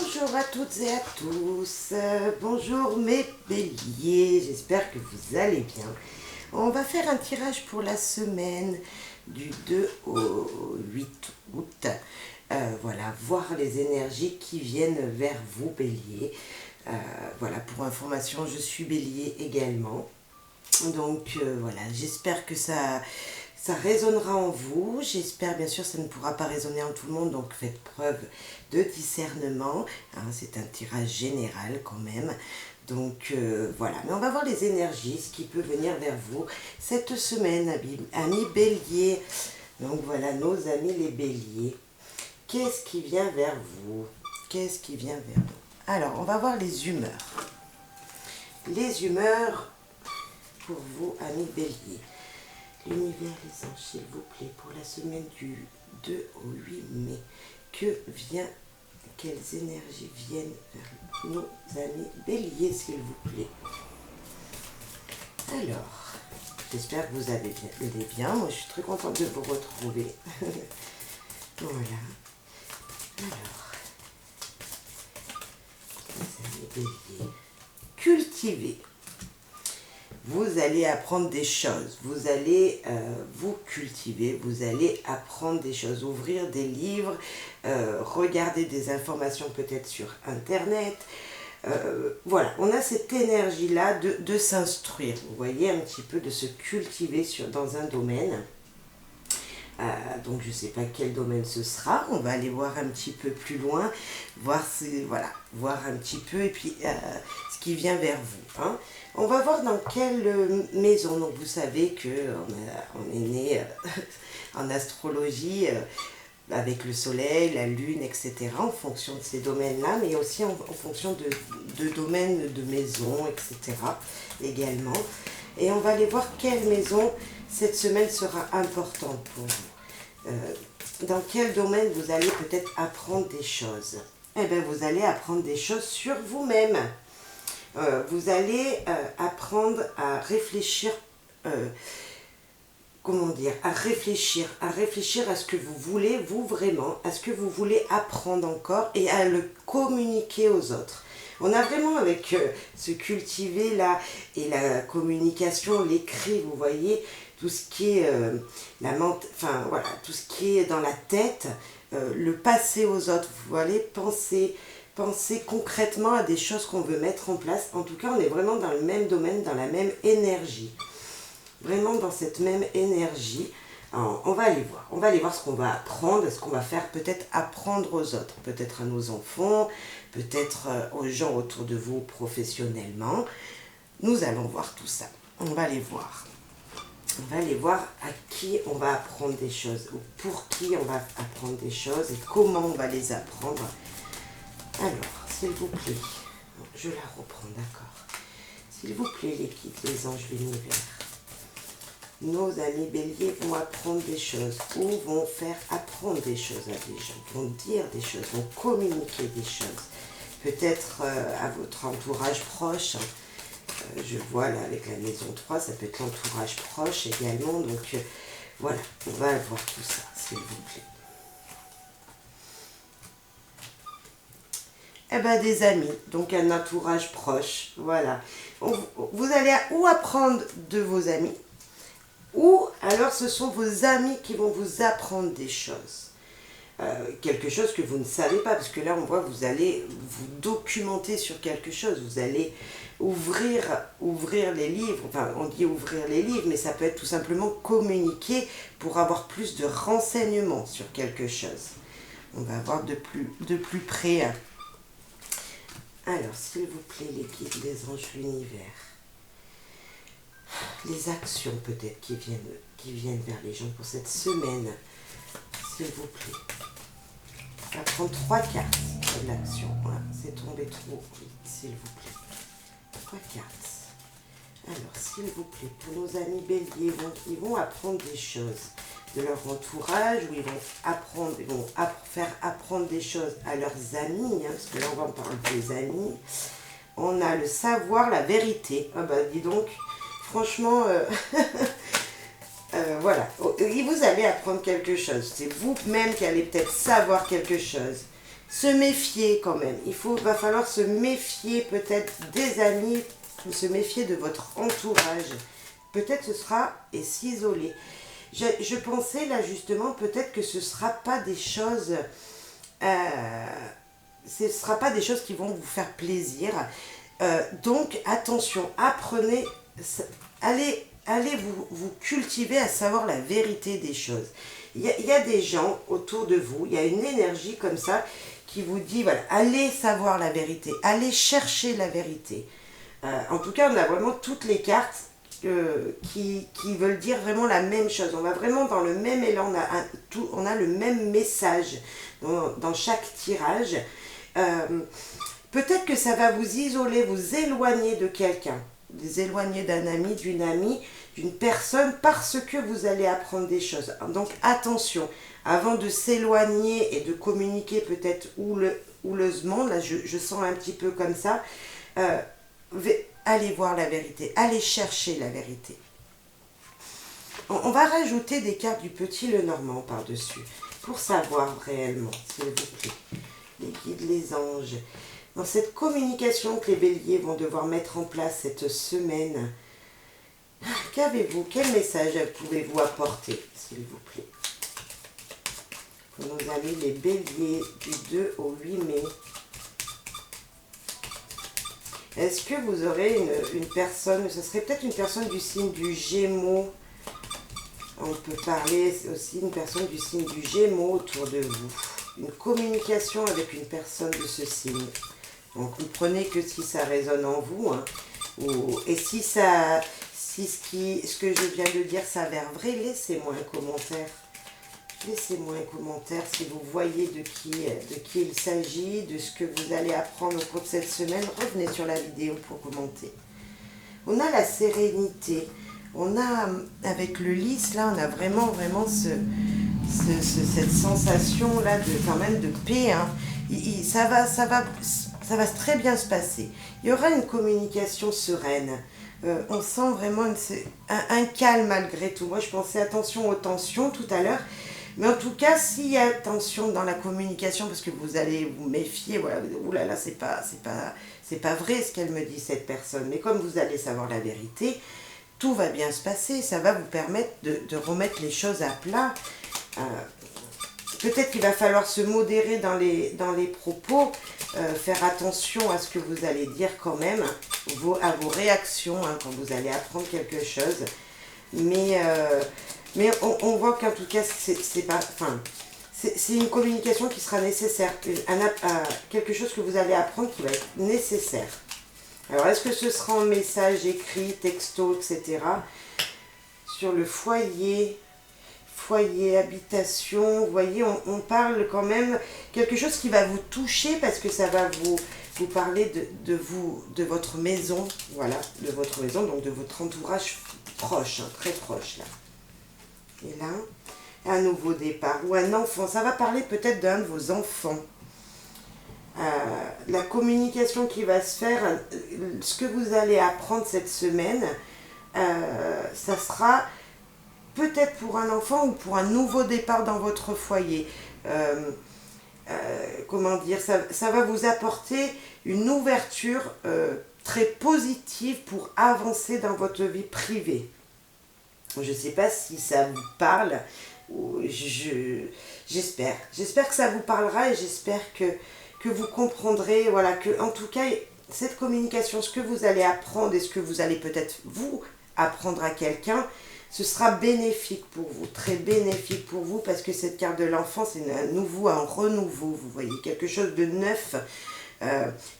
Bonjour à toutes et à tous, bonjour mes béliers, j'espère que vous allez bien. On va faire un tirage pour la semaine du 2 au 8 août. Voilà, voir les énergies qui viennent vers vous bélier. Voilà, pour information, je suis bélier également. Donc voilà, j'espère que ça résonnera en vous. J'espère, bien sûr, ça ne pourra pas résonner en tout le monde, donc faites preuve de discernement. Hein, c'est un tirage général quand même. Donc voilà, mais on va voir les énergies, ce qui peut venir vers vous cette semaine, amis béliers. Donc voilà, nos amis les béliers. Qu'est-ce qui vient vers vous? Qu'est-ce qui vient vers nous? Alors, on va voir les humeurs. Les humeurs pour vous, amis béliers. L'univers, les anges, s'il vous plaît, pour la semaine du 2 au 8 mai, quelles énergies viennent vers nos amis béliers, s'il vous plaît. Alors, j'espère que vous allez bien. Moi, je suis très contente de vous retrouver. Voilà. Alors, les amis béliers, cultivez. Vous allez apprendre des choses, vous allez vous cultiver, vous allez apprendre des choses, ouvrir des livres, regarder des informations peut-être sur Internet. Voilà, on a cette énergie-là de s'instruire, vous voyez, un petit peu de se cultiver dans un domaine. Donc je ne sais pas quel domaine ce sera, on va aller voir un petit peu plus loin, voir un petit peu et puis ce qui vient vers vous. Hein. On va voir dans quelle maison. Donc vous savez qu'on est né en astrologie avec le soleil, la lune, etc. en fonction de ces domaines-là, mais aussi en fonction de domaines de maison, etc. également. Et on va aller voir quelle maison cette semaine sera importante pour vous. Dans quel domaine vous allez peut-être apprendre des choses? Eh bien, vous allez apprendre des choses sur vous-même. Vous allez apprendre à réfléchir, à réfléchir à ce que vous voulez, vous vraiment, à ce que vous voulez apprendre encore et à le communiquer aux autres. On a vraiment avec ce cultiver là et la communication, l'écrit, vous voyez, tout ce qui est tout ce qui est dans la tête, le passer aux autres. Vous allez penser concrètement à des choses qu'on veut mettre en place. En tout cas, on est vraiment dans le même domaine, dans la même énergie. Vraiment dans cette même énergie. Alors, on va aller voir ce qu'on va apprendre, ce qu'on va faire peut-être apprendre aux autres, peut-être à nos enfants, peut-être aux gens autour de vous professionnellement. Nous allons voir tout ça. On va aller voir. On va aller voir à qui on va apprendre des choses, ou pour qui on va apprendre des choses et comment on va les apprendre. Alors, s'il vous plaît, je la reprends, d'accord. S'il vous plaît, les guides, les anges, l'univers. Nos amis béliers vont apprendre des choses ou vont faire apprendre des choses à des gens, vont dire des choses, vont communiquer des choses. Peut-être à votre entourage proche. Je vois là avec la maison 3, ça peut être l'entourage proche également. Donc voilà, on va voir tout ça, s'il vous plaît. Eh bien, des amis, donc un entourage proche, voilà. Vous allez ou apprendre de vos amis, ou alors ce sont vos amis qui vont vous apprendre des choses. Quelque chose que vous ne savez pas, parce que là on voit vous allez vous documenter sur quelque chose, vous allez ouvrir les livres, enfin on dit ouvrir les livres, mais ça peut être tout simplement communiquer pour avoir plus de renseignements sur quelque chose. On va voir de plus près. Alors s'il vous plaît les guides, les anges, l'univers, les actions peut-être qui viennent vers les gens pour cette semaine, s'il vous plaît. On va prendre 3 cartes de l'action. Voilà, c'est tombé trop vite, s'il vous plaît. 3 cartes. Alors, s'il vous plaît, pour nos amis béliers, ils vont apprendre des choses de leur entourage, ou ils vont faire apprendre des choses à leurs amis, hein, parce que là, on va en parler des amis. On a le savoir, la vérité. Ah bah, dis donc, franchement... voilà, et vous allez apprendre quelque chose. C'est vous-même qui allez peut-être savoir quelque chose. se méfier quand même. Va falloir se méfier peut-être des amis, se méfier de votre entourage. Peut-être ce sera et s'isoler. Je pensais là justement peut-être que ce ne sera pas des choses... ce ne sera pas des choses qui vont vous faire plaisir. Donc attention, apprenez, allez vous cultiver à savoir la vérité des choses. Il y a des gens autour de vous, il y a une énergie comme ça qui vous dit, voilà, allez savoir la vérité, allez chercher la vérité. En tout cas, on a vraiment toutes les cartes qui veulent dire vraiment la même chose. On va vraiment dans le même élan, on a le même message dans chaque tirage. Peut-être que ça va vous isoler, vous éloigner de quelqu'un, vous éloigner d'un ami, d'une amie, d'une personne, parce que vous allez apprendre des choses. Donc attention, avant de s'éloigner et de communiquer peut-être houleusement, là je sens un petit peu comme ça, allez voir la vérité, allez chercher la vérité. On va rajouter des cartes du Petit Lenormand par-dessus, pour savoir réellement, s'il vous plaît, les guides, les anges. Dans cette communication que les béliers vont devoir mettre en place cette semaine, qu'avez-vous, quel message pouvez-vous apporter, s'il vous plaît, pour nos amis les béliers du 2 au 8 mai? Est-ce que vous aurez une personne, ce serait peut-être une personne du signe du Gémeaux, on peut parler aussi d'une personne du signe du Gémeaux autour de vous, une communication avec une personne de ce signe. Donc vous prenez que si ça résonne en vous, hein, et si ce que je viens de dire s'avère vrai, laissez-moi un commentaire. Laissez-moi un commentaire si vous voyez de qui il s'agit, de ce que vous allez apprendre au cours de cette semaine. Revenez sur la vidéo pour commenter. On a la sérénité. On a, avec le lys, là, on a vraiment cette sensation-là quand même de paix. Hein. Ça va très bien se passer. Il y aura une communication sereine. On sent vraiment un calme malgré tout. Moi, je pensais attention aux tensions tout à l'heure. Mais en tout cas, s'il y a tension dans la communication, parce que vous allez vous méfier, voilà, oulala, c'est pas vrai ce qu'elle me dit, cette personne. Mais comme vous allez savoir la vérité, tout va bien se passer. Ça va vous permettre de remettre les choses à plat. Peut-être qu'il va falloir se modérer dans les propos, faire attention à ce que vous allez dire quand même, à vos réactions hein, quand vous allez apprendre quelque chose. Mais on voit qu'en tout cas, c'est une communication qui sera nécessaire, quelque chose que vous allez apprendre qui va être nécessaire. Alors, est-ce que ce sera en message écrit, texto, etc. Sur le foyer, habitation, vous voyez, on parle quand même quelque chose qui va vous toucher parce que ça va vous parler de votre maison, voilà, de votre maison, donc de votre entourage proche, hein, très proche là. Et là, un nouveau départ ou un enfant, ça va parler peut-être d'un de vos enfants. La communication qui va se faire, ce que vous allez apprendre cette semaine, ça sera peut-être pour un enfant ou pour un nouveau départ dans votre foyer. Comment dire, ça va vous apporter une ouverture très positive pour avancer dans votre vie privée. Je ne sais pas si ça vous parle, j'espère que ça vous parlera et j'espère que vous comprendrez, voilà, que en tout cas, cette communication, ce que vous allez apprendre et ce que vous allez peut-être vous apprendre à quelqu'un, ce sera bénéfique pour vous, très bénéfique pour vous, parce que cette carte de l'enfant, c'est un renouveau, vous voyez, quelque chose de neuf.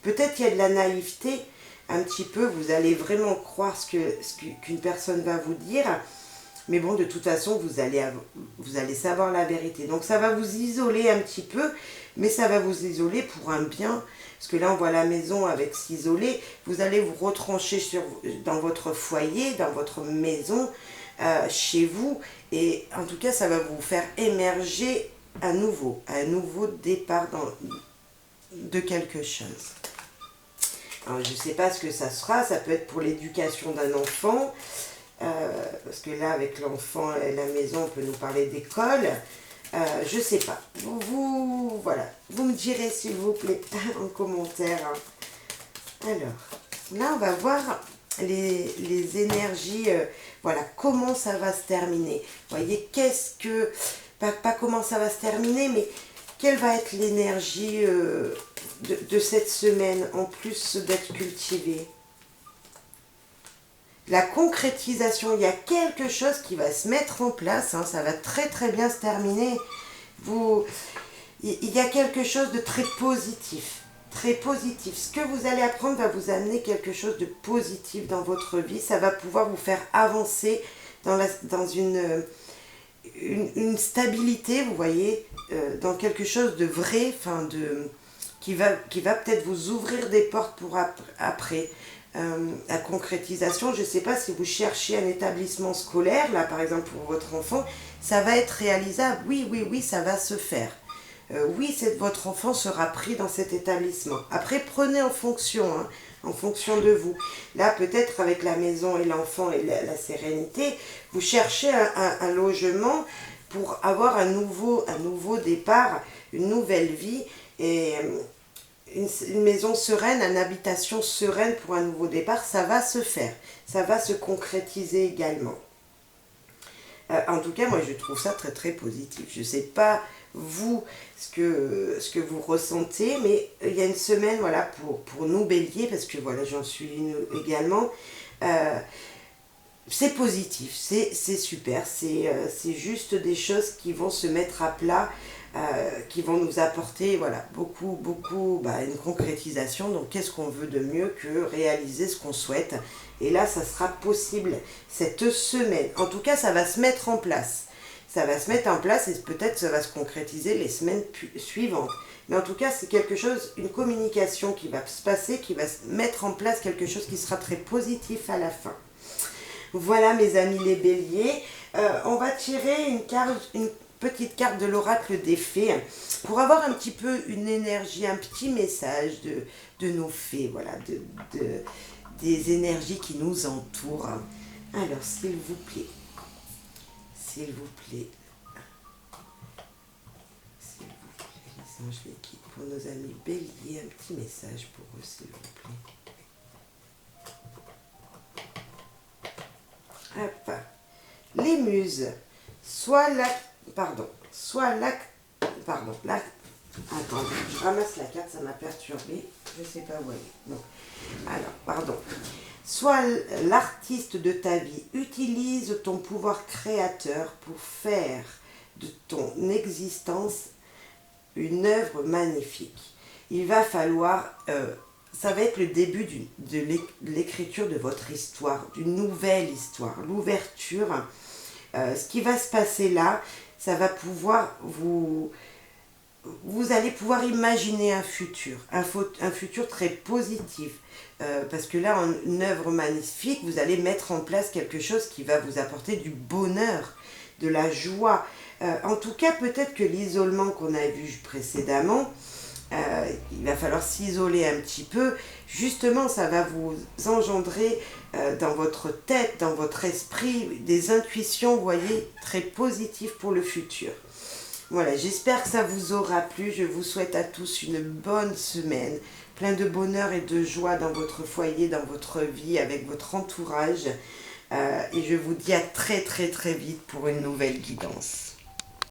Peut-être qu'il y a de la naïveté, un petit peu, vous allez vraiment croire qu'une personne va vous dire, mais bon, de toute façon, vous allez savoir la vérité. Donc ça va vous isoler un petit peu, mais ça va vous isoler pour un bien, parce que là, on voit la maison avec s'isoler, vous allez vous retrancher dans votre foyer, dans votre maison, chez vous, et en tout cas, ça va vous faire émerger un nouveau départ de quelque chose. Alors, je ne sais pas ce que ça sera, ça peut être pour l'éducation d'un enfant, parce que là, avec l'enfant et la maison, on peut nous parler d'école. Je sais pas. Voilà. Vous me direz s'il vous plaît en commentaire. Alors, là on va voir les énergies, voilà, comment ça va se terminer. Vous voyez, pas comment ça va se terminer, mais quelle va être l'énergie de cette semaine, en plus d'être cultivée. La concrétisation, il y a quelque chose qui va se mettre en place, hein, ça va très très bien se terminer. Il y a quelque chose de très positif. Très positif. Ce que vous allez apprendre va vous amener quelque chose de positif dans votre vie. Ça va pouvoir vous faire avancer dans une stabilité, vous voyez, dans quelque chose de vrai, qui va peut-être vous ouvrir des portes pour après. La concrétisation, je ne sais pas si vous cherchez un établissement scolaire, là par exemple pour votre enfant, ça va être réalisable. Oui, ça va se faire. Oui, votre enfant sera pris dans cet établissement. Après, prenez en fonction de vous. Là, peut-être avec la maison et l'enfant et la sérénité, vous cherchez un logement pour avoir un nouveau départ, une nouvelle vie et une maison sereine, une habitation sereine pour un nouveau départ. Ça va se faire, ça va se concrétiser également. En tout cas, moi, je trouve ça très, très positif. Je ne sais pas, vous, ce que vous ressentez, mais il y a une semaine, voilà, pour nous, béliers, parce que, voilà, j'en suis une également, c'est positif, c'est super, c'est juste des choses qui vont se mettre à plat, qui vont nous apporter, voilà, beaucoup, une concrétisation. Donc, qu'est-ce qu'on veut de mieux que réaliser ce qu'on souhaite? Et là, ça sera possible cette semaine. En tout cas, ça va se mettre en place. Ça va se mettre en place et peut-être ça va se concrétiser les semaines suivantes. Mais en tout cas, c'est quelque chose, une communication qui va se passer, qui va se mettre en place, quelque chose qui sera très positif à la fin. Voilà mes amis les béliers. On va tirer une petite carte de l'oracle des fées pour avoir un petit peu une énergie, un petit message de nos fées, voilà, des énergies qui nous entourent. Alors, s'il vous plaît, les anges, les guides, pour nos amis béliers, un petit message pour eux, s'il vous plaît. Hop. Les muses, attendez, je ramasse la carte, ça m'a perturbée, je sais pas où elle est. Non. Alors, pardon. Sois l'artiste de ta vie, utilise ton pouvoir créateur pour faire de ton existence une œuvre magnifique. Il va falloir, ça va être le début de l'écriture de votre histoire, d'une nouvelle histoire, l'ouverture. Ce qui va se passer là, ça va pouvoir vous allez pouvoir imaginer un futur très positif. Parce que là, en une œuvre magnifique, vous allez mettre en place quelque chose qui va vous apporter du bonheur, de la joie. En tout cas, peut-être que l'isolement qu'on a vu précédemment, il va falloir s'isoler un petit peu. Justement, ça va vous engendrer dans votre tête, dans votre esprit, des intuitions, vous voyez, très positives pour le futur. Voilà, j'espère que ça vous aura plu. Je vous souhaite à tous une bonne semaine, plein de bonheur et de joie dans votre foyer, dans votre vie, avec votre entourage. Et je vous dis à très très très vite pour une nouvelle guidance.